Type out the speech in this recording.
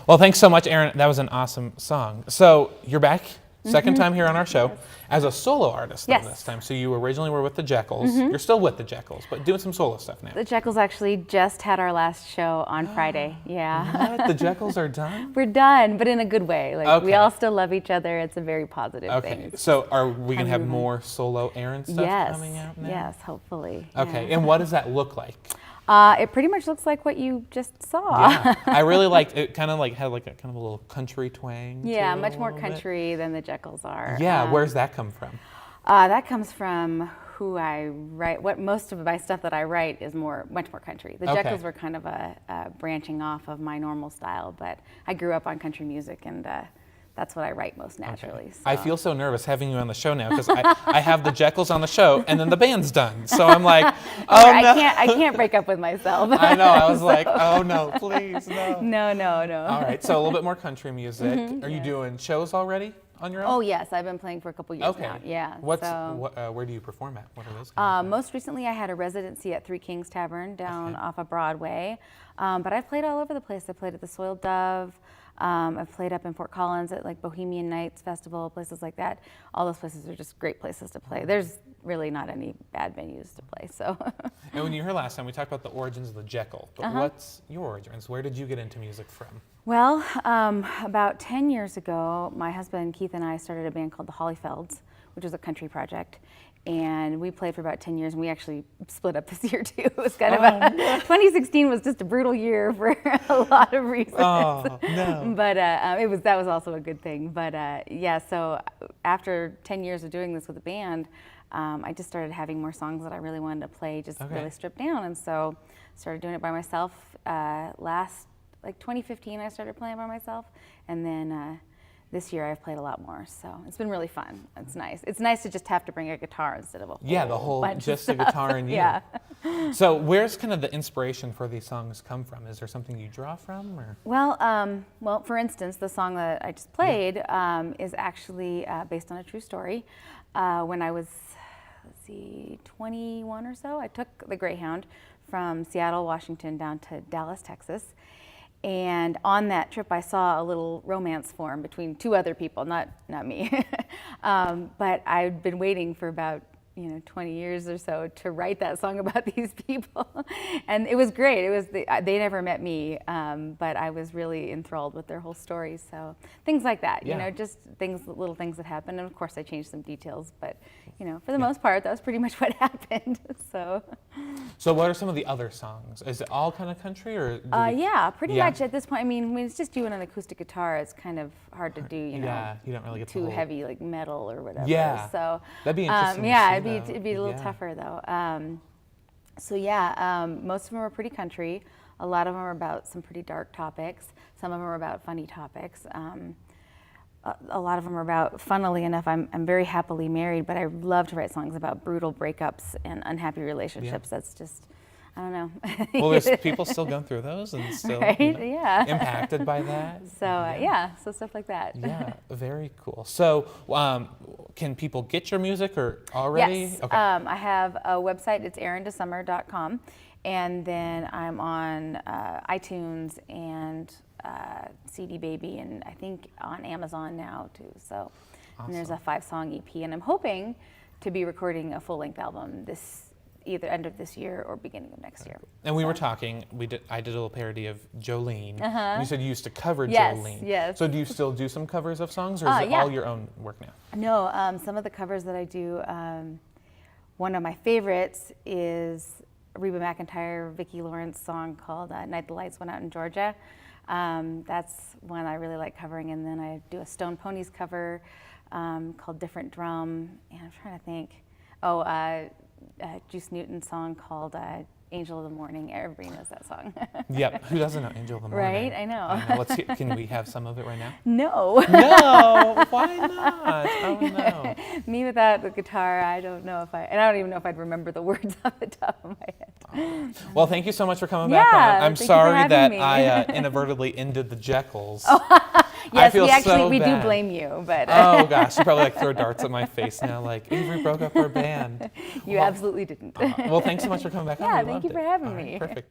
Well, thanks so much, Eryn. That was an awesome song. So you're back, second time here on our show, as a solo artist this time. So you originally were with the Jekylls. You're still with the Jekylls, but doing some solo stuff now. The Jekylls actually just had our last show on Friday. Yeah. What? The Jekylls are done? We're done, but in a good way. Like we all still love each other. It's a very positive thing. So are we going to have more solo Eryn stuff coming out now? Yes, hopefully. Okay. And what does that look like? It pretty much looks like what you just saw. Yeah, I really liked it. Kind of like had like a kind of a little country twang. Yeah, much more country than the Jekylls are. Yeah, where's that come from? That comes from who I write. What most of my stuff that I write is much more country. The Jekylls were kind of a branching off of my normal style, but I grew up on country music and. That's what I write most naturally. Okay. So. I feel so nervous having you on the show now because I have the Jekylls on the show and then the band's done. So I'm like, oh no. I can't break up with myself. I know. I was like, oh no, please no. No. All right. So a little bit more country music. Are you doing shows already on your own? Oh yes, I've been playing for a couple years now. Yeah. Where do you perform at? What are those? Most recently, I had a residency at Three Kings Tavern down off of Broadway, but I've played all over the place. I played at the Soiled Dove. I've played up in Fort Collins at like Bohemian Nights Festival, places like that. All those places are just great places to play. There's really not any bad venues to play. So. And when you were here last time, we talked about the origins of the Jekyll. But what's your origins? Where did you get into music from? Well, about 10 years ago, my husband Keith and I started a band called the Hollyfelds, which was a country project. And we played for about 10 years, and we actually split up this year too. It was kind of 2016 was just a brutal year for a lot of reasons. Oh, no. But that was also a good thing. But yeah, so after 10 years of doing this with the band, I just started having more songs that I really wanted to play, just really stripped down. And so started doing it by myself. Like 2015, I started playing by myself, and then this year I've played a lot more, so it's been really fun. It's nice. It's nice to just have to bring a guitar instead of a whole bunch just of a guitar and you. Yeah. So where's kind of the inspiration for these songs come from? Is there something you draw from, or? Well, for instance, the song that I just played is actually based on a true story. When I was, 21 or so, I took the Greyhound from Seattle, Washington, down to Dallas, Texas. And on that trip, I saw a little romance form between two other people, not me. But I'd been waiting for about 20 years or so to write that song about these people, and it was great. It was they never met me, but I was really enthralled with their whole story. So things like that, just little things that happen. And of course, I changed some details, but for the most part, that was pretty much what happened. So what are some of the other songs? Is it all kind of country, or? Yeah, pretty much at this point. I mean, when it's just you and an acoustic guitar, it's kind of hard to do. You don't really get too heavy like metal or whatever. Yeah. So that'd be interesting. It'd be a little tougher though. Most of them are pretty country. A lot of them are about some pretty dark topics. Some of them are about funny topics. A lot of them are about, funnily enough, I'm very happily married, but I love to write songs about brutal breakups and unhappy relationships. That's just, I don't know. Well, there's people still going through those and still impacted by that. So so stuff like that. Yeah, very cool. So can people get your music or already? Yes, okay. I have a website, it's ErynDeSomer.com, and then I'm on iTunes and CD Baby, and I think on Amazon now too. So and there's a 5-song EP, and I'm hoping to be recording a full-length album either end of this year or beginning of next year. And we were talking, I did a little parody of Jolene. And you said you used to cover Jolene. Yes. So do you still do some covers of songs, or is it all your own work now? No, some of the covers that I do, one of my favorites is Reba McEntire, Vicki Lawrence song called Night the Lights Went Out in Georgia. That's one I really like covering. And then I do a Stone Ponies cover called Different Drum. And I'm trying to think. Juice Newton song called Angel of the Morning. Everybody knows that song. Yep. Who doesn't know Angel of the Morning? Right? I know. Can we have some of it right now? No. No. Why not? Oh no. Me without the guitar, I don't even know if I'd remember the words off the top of my head. Oh. Well, thank you so much for coming back on. I'm sorry that I inadvertently ended the Jekylls. Yes, we bad. do blame you, but oh gosh, you probably throw darts at my face now, like Avery broke up our band. You absolutely didn't. Well, thanks so much for coming back on. Yeah, thank you for having me. Perfect.